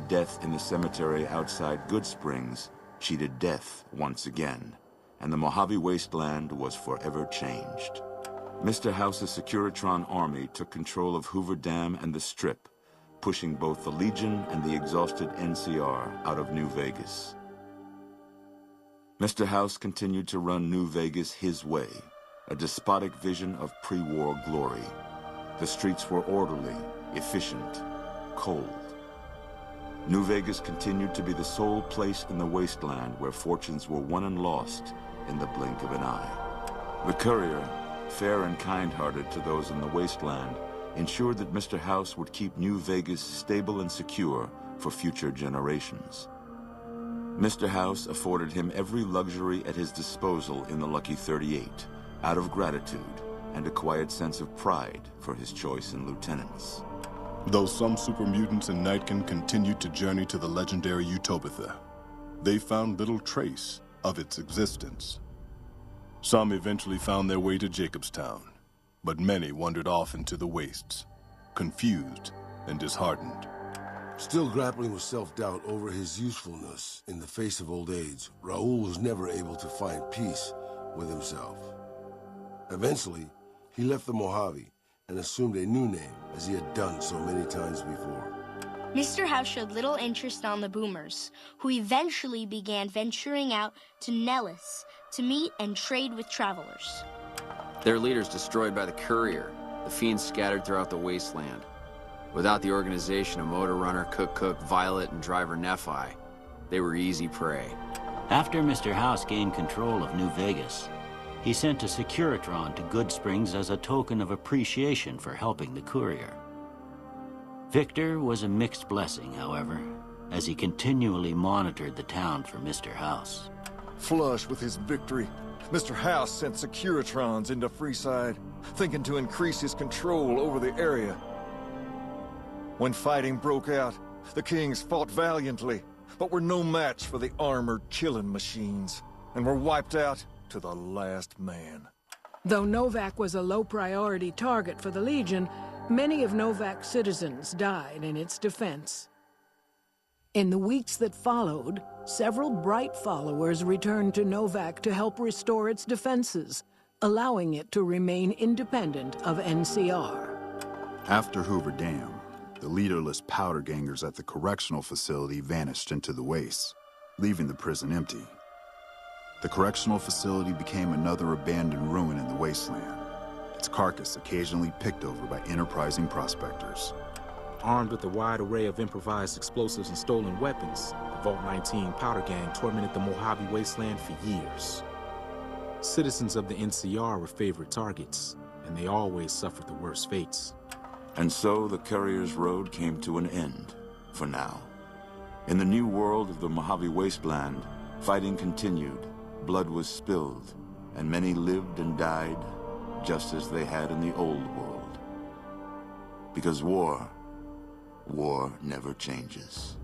cheated death in the cemetery outside Goodsprings cheated death once again, and the Mojave Wasteland was forever changed. Mr. House's Securitron army took control of Hoover Dam and the Strip, pushing both the Legion and the exhausted NCR out of New Vegas. Mr. House continued to run New Vegas his way, a despotic vision of pre-war glory. The streets were orderly, efficient, cold. New Vegas continued to be the sole place in the wasteland where fortunes were won and lost in the blink of an eye. The Courier, fair and kind-hearted to those in the wasteland, ensured that Mr. House would keep New Vegas stable and secure for future generations. Mr. House afforded him every luxury at his disposal in the Lucky 38, out of gratitude and a quiet sense of pride for his choice in lieutenants. Though some super mutants in Nightkin continued to journey to the legendary Utopia, they found little trace of its existence. Some eventually found their way to Jacobstown, but many wandered off into the wastes, confused and disheartened. Still grappling with self-doubt over his usefulness in the face of old age, Raoul was never able to find peace with himself. Eventually, he left the Mojave and assumed a new name, as he had done so many times before. Mr. House showed little interest on the Boomers, who eventually began venturing out to Nellis to meet and trade with travelers. Their leaders destroyed by the Courier, the fiends scattered throughout the wasteland. Without the organization of Motor Runner, Cook, Violet, and Driver Nephi, they were easy prey. After Mr. House gained control of New Vegas, he sent a Securitron to Goodsprings as a token of appreciation for helping the Courier. Victor was a mixed blessing, however, as he continually monitored the town for Mr. House. Flush with his victory, Mr. House sent Securitrons into Freeside, thinking to increase his control over the area. When fighting broke out, the Kings fought valiantly, but were no match for the armored killing machines, and were wiped out to the last man. Though Novac was a low-priority target for the Legion, many of Novac's citizens died in its defense. In the weeks that followed, several bright followers returned to Novac to help restore its defenses, allowing it to remain independent of NCR. After Hoover Dam, the leaderless powder gangers at the correctional facility vanished into the wastes, leaving the prison empty. The correctional facility became another abandoned ruin in the wasteland, its carcass occasionally picked over by enterprising prospectors. Armed with a wide array of improvised explosives and stolen weapons, the Vault 19 powder gang tormented the Mojave Wasteland for years. Citizens of the NCR were favorite targets, and they always suffered the worst fates. And so the Courier's road came to an end, for now. In the new world of the Mojave Wasteland, fighting continued, blood was spilled, and many lived and died just as they had in the old world. Because war never changes.